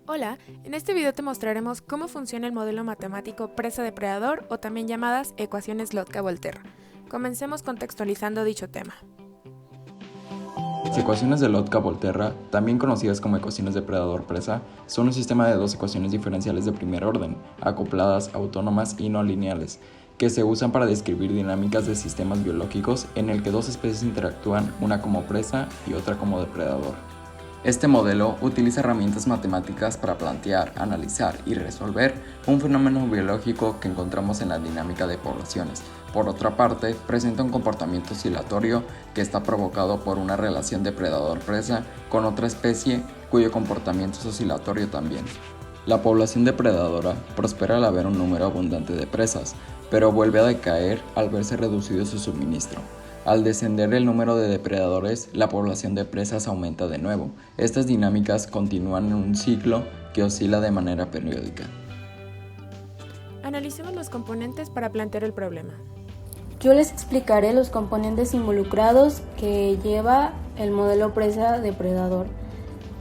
Hola, en este video te mostraremos cómo funciona el modelo matemático presa-depredador o también llamadas ecuaciones Lotka-Volterra. Comencemos contextualizando dicho tema. Las ecuaciones de Lotka-Volterra, también conocidas como ecuaciones depredador-presa, son un sistema de dos ecuaciones diferenciales de primer orden, acopladas, autónomas y no lineales, que se usan para describir dinámicas de sistemas biológicos en el que dos especies interactúan, una como presa y otra como depredador. Este modelo utiliza herramientas matemáticas para plantear, analizar y resolver un fenómeno biológico que encontramos en la dinámica de poblaciones. Por otra parte, presenta un comportamiento oscilatorio que está provocado por una relación depredador-presa con otra especie cuyo comportamiento es oscilatorio también. La población depredadora prospera al haber un número abundante de presas, pero vuelve a decaer al verse reducido su suministro. Al descender el número de depredadores, la población de presas aumenta de nuevo. Estas dinámicas continúan en un ciclo que oscila de manera periódica. Analicemos los componentes para plantear el problema. Yo les explicaré los componentes involucrados que lleva el modelo presa-depredador.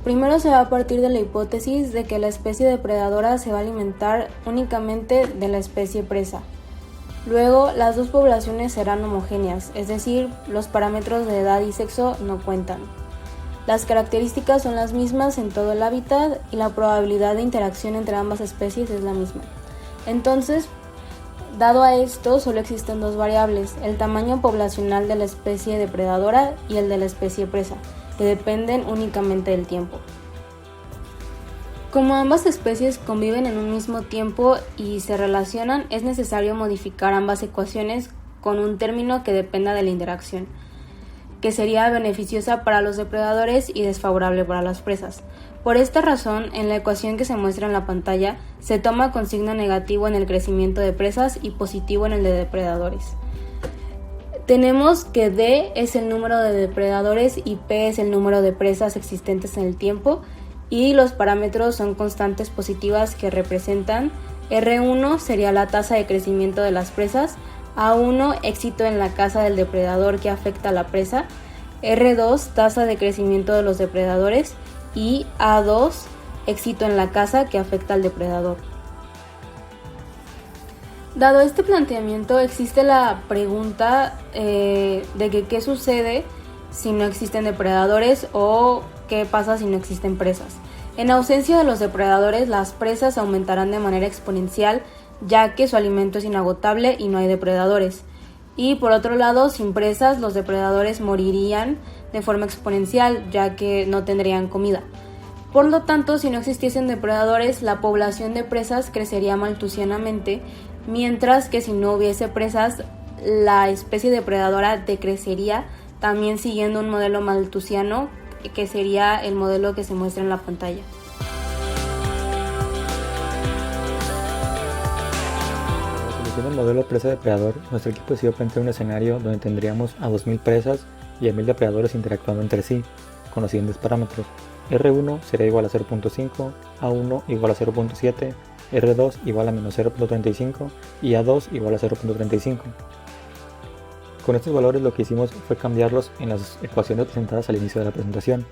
Primero se va a partir de la hipótesis de que la especie depredadora se va a alimentar únicamente de la especie presa. Luego, las dos poblaciones serán homogéneas, es decir, los parámetros de edad y sexo no cuentan. Las características son las mismas en todo el hábitat y la probabilidad de interacción entre ambas especies es la misma. Entonces, dado a esto, solo existen dos variables, el tamaño poblacional de la especie depredadora y el de la especie presa, que dependen únicamente del tiempo. Como ambas especies conviven en un mismo tiempo y se relacionan, es necesario modificar ambas ecuaciones con un término que dependa de la interacción, que sería beneficiosa para los depredadores y desfavorable para las presas. Por esta razón, en la ecuación que se muestra en la pantalla, se toma con signo negativo en el crecimiento de presas y positivo en el de depredadores. Tenemos que D es el número de depredadores y P es el número de presas existentes en el tiempo, y los parámetros son constantes positivas que representan R1 sería la tasa de crecimiento de las presas, A1 éxito en la caza del depredador que afecta a la presa, R2 tasa de crecimiento de los depredadores y A2 éxito en la caza que afecta al depredador. Dado este planteamiento, existe la pregunta de que qué sucede si no existen depredadores o qué pasa si no existen presas. En ausencia de los depredadores, las presas aumentarán de manera exponencial, ya que su alimento es inagotable y no hay depredadores. Y por otro lado, sin presas, los depredadores morirían de forma exponencial, ya que no tendrían comida. Por lo tanto, si no existiesen depredadores, la población de presas crecería maltusianamente, mientras que si no hubiese presas, la especie depredadora decrecería, también siguiendo un modelo maltusiano, que sería el modelo que se muestra en la pantalla. Para la solución del modelo presa-depredador, nuestro equipo decidió plantear un escenario donde tendríamos a 2000 presas y a 1000 depredadores interactuando entre sí, con los siguientes parámetros. R1 sería igual a 0.5, A1 igual a 0.7, R2 igual a menos 0.35 y A2 igual a 0.35. Con estos valores lo que hicimos fue cambiarlos en las ecuaciones presentadas al inicio de la presentación.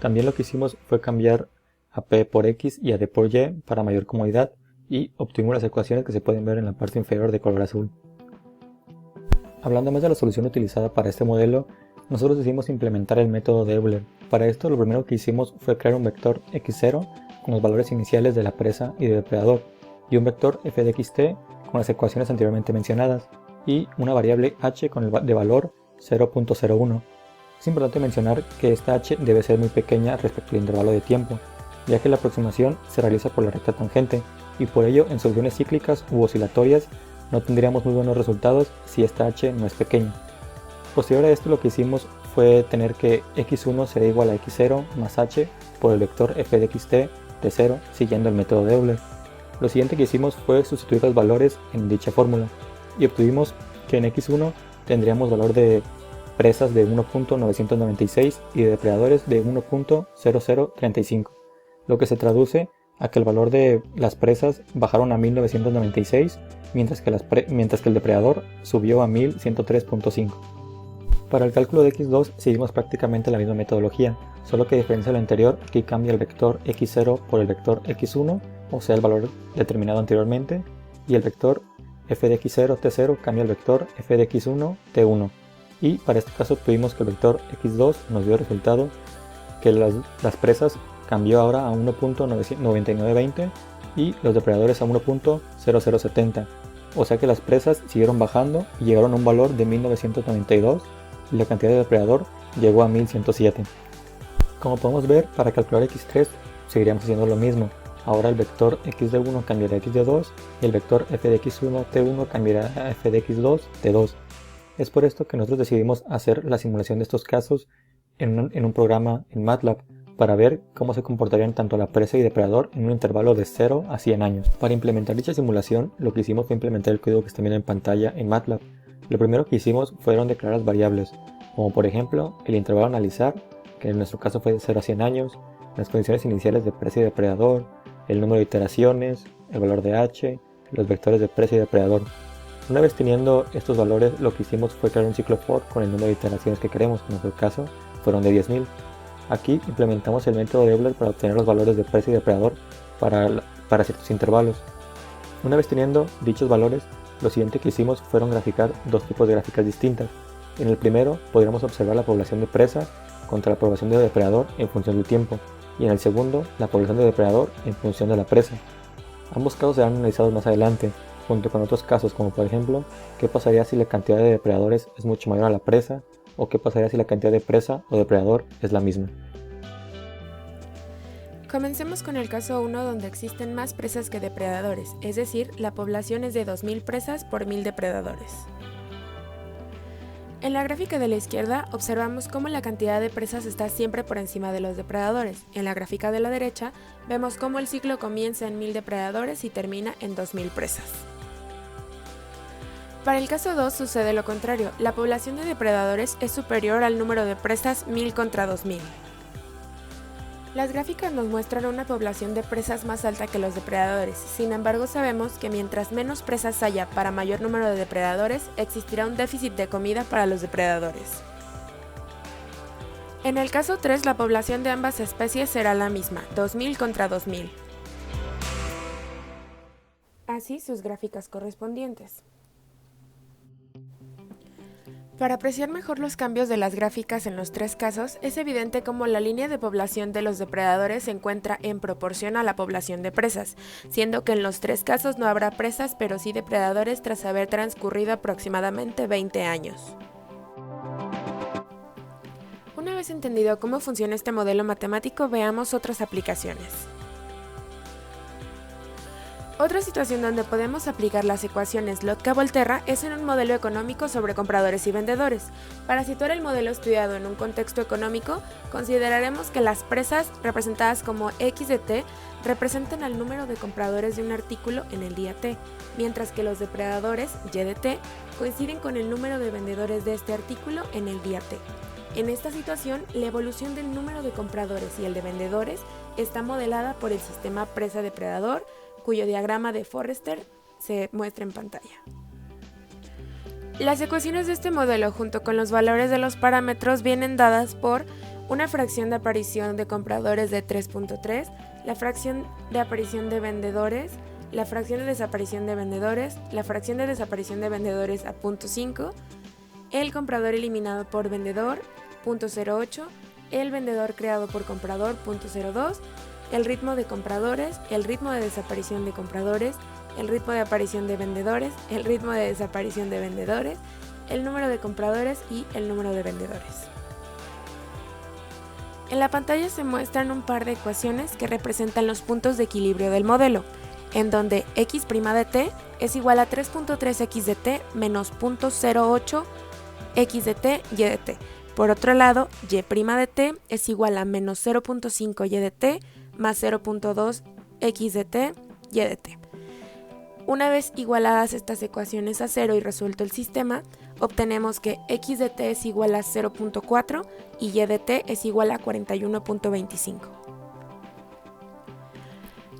También lo que hicimos fue cambiar a P por X y a D por Y para mayor comodidad y obtuvimos las ecuaciones que se pueden ver en la parte inferior de color azul. Hablando más de la solución utilizada para este modelo, nosotros decidimos implementar el método de Euler. Para esto lo primero que hicimos fue crear un vector x0 con los valores iniciales de la presa y del depredador y un vector f de xt con las ecuaciones anteriormente mencionadas y una variable h con de valor 0.01. Es importante mencionar que esta h debe ser muy pequeña respecto al intervalo de tiempo, ya que la aproximación se realiza por la recta tangente y por ello en soluciones cíclicas u oscilatorias no tendríamos muy buenos resultados si esta h no es pequeña. Posterior a esto lo que hicimos fue tener que x1 será igual a x0 más h por el vector f de xt de 0 siguiendo el método de Euler. Lo siguiente que hicimos fue sustituir los valores en dicha fórmula y obtuvimos que en x1 tendríamos valor de presas de 1.996 y de depredadores de 1.0035, lo que se traduce a que el valor de las presas bajaron a 1996, mientras que el depredador subió a 1103.5. Para el cálculo de x2 seguimos prácticamente la misma metodología, solo que a diferencia de lo anterior, aquí cambia el vector x0 por el vector x1, o sea el valor determinado anteriormente, y el vector f de x0 t0 cambia el vector f de x1 t1. Y para este caso tuvimos que el vector x2 nos dio el resultado que las presas cambió ahora a 1.9920 y los depredadores a 1.0070, o sea que las presas siguieron bajando y llegaron a un valor de 1992 y la cantidad de depredador llegó a 1107. Como podemos ver, para calcular x3 seguiríamos haciendo lo mismo. Ahora el vector x de 1 cambiará a x de 2 y el vector f de x1 t1 cambiará a f de x2 t2. Es por esto que nosotros decidimos hacer la simulación de estos casos en un programa en MATLAB para ver cómo se comportarían tanto la presa y depredador en un intervalo de 0 a 100 años. Para implementar dicha simulación, lo que hicimos fue implementar el código que está viendo en pantalla en MATLAB. Lo primero que hicimos fueron declarar variables, como por ejemplo el intervalo a analizar, que en nuestro caso fue de 0 a 100 años, las condiciones iniciales de presa y depredador, el número de iteraciones, el valor de h, los vectores de presa y depredador. Una vez teniendo estos valores, lo que hicimos fue crear un ciclo for con el número de iteraciones que queremos, que en nuestro caso fueron de 10.000. Aquí implementamos el método de Euler para obtener los valores de presa y depredador para ciertos intervalos. Una vez teniendo dichos valores, lo siguiente que hicimos fueron graficar dos tipos de gráficas distintas. En el primero podríamos observar la población de presa contra la población de depredador en función del tiempo, y en el segundo la población de depredador en función de la presa. Ambos casos serán analizados más adelante, junto con otros casos como por ejemplo, qué pasaría si la cantidad de depredadores es mucho mayor a la presa, o qué pasaría si la cantidad de presa o depredador es la misma. Comencemos con el caso 1 donde existen más presas que depredadores, es decir, la población es de 2000 presas por 1000 depredadores. En la gráfica de la izquierda observamos cómo la cantidad de presas está siempre por encima de los depredadores. En la gráfica de la derecha vemos cómo el ciclo comienza en 1000 depredadores y termina en 2000 presas. Para el caso 2 sucede lo contrario, la población de depredadores es superior al número de presas 1000 contra 2000. Las gráficas nos muestran una población de presas más alta que los depredadores, sin embargo sabemos que mientras menos presas haya para mayor número de depredadores, existirá un déficit de comida para los depredadores. En el caso 3 la población de ambas especies será la misma, 2000 contra 2000. Así sus gráficas correspondientes. Para apreciar mejor los cambios de las gráficas en los tres casos, es evidente cómo la línea de población de los depredadores se encuentra en proporción a la población de presas, siendo que en los tres casos no habrá presas pero sí depredadores tras haber transcurrido aproximadamente 20 años. Una vez entendido cómo funciona este modelo matemático, veamos otras aplicaciones. Otra situación donde podemos aplicar las ecuaciones Lotka-Volterra es en un modelo económico sobre compradores y vendedores. Para situar el modelo estudiado en un contexto económico, consideraremos que las presas, representadas como x de t, representan al número de compradores de un artículo en el día t, mientras que los depredadores, y de t, coinciden con el número de vendedores de este artículo en el día t. En esta situación, la evolución del número de compradores y el de vendedores está modelada por el sistema presa-depredador, cuyo diagrama de Forrester se muestra en pantalla. Las ecuaciones de este modelo junto con los valores de los parámetros vienen dadas por una fracción de aparición de compradores de 3.3, la fracción de aparición de vendedores, la fracción de desaparición de vendedores, la fracción de desaparición de vendedores a 0.5, el comprador eliminado por vendedor, 0.08, el vendedor creado por comprador, 0.02, el ritmo de compradores, el ritmo de desaparición de compradores, el ritmo de aparición de vendedores, el ritmo de desaparición de vendedores, el número de compradores y el número de vendedores. En la pantalla se muestran un par de ecuaciones que representan los puntos de equilibrio del modelo, en donde x' de t es igual a 3.3x de t menos 0.08 x de t y de t. Por otro lado, y' de t es igual a menos 0.5 y de t más 0.2 x de t, y de t. Una vez igualadas estas ecuaciones a 0 y resuelto el sistema, obtenemos que x de t es igual a 0.4 y y de t es igual a 41.25.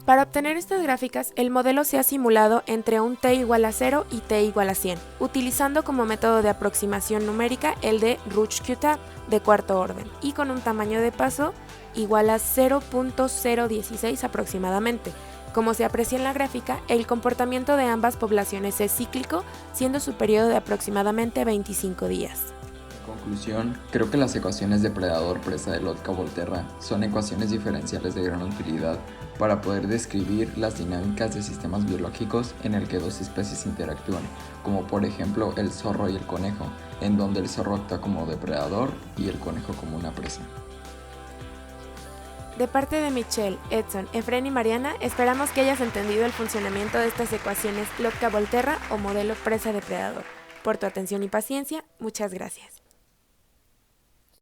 Para obtener estas gráficas, el modelo se ha simulado entre un t igual a 0 y t igual a 100, utilizando como método de aproximación numérica el de Rooch-Qt de cuarto orden, y con un tamaño de paso igual a 0.016 aproximadamente. Como se aprecia en la gráfica, el comportamiento de ambas poblaciones es cíclico, siendo su periodo de aproximadamente 25 días. En conclusión, creo que las ecuaciones depredador-presa de Lotka-Volterra son ecuaciones diferenciales de gran utilidad para poder describir las dinámicas de sistemas biológicos en el que dos especies interactúan, como por ejemplo el zorro y el conejo, en donde el zorro actúa como depredador y el conejo como una presa. De parte de Michelle, Edson, Efren y Mariana, esperamos que hayas entendido el funcionamiento de estas ecuaciones Lotka-Volterra o modelo presa-depredador. Por tu atención y paciencia, muchas gracias.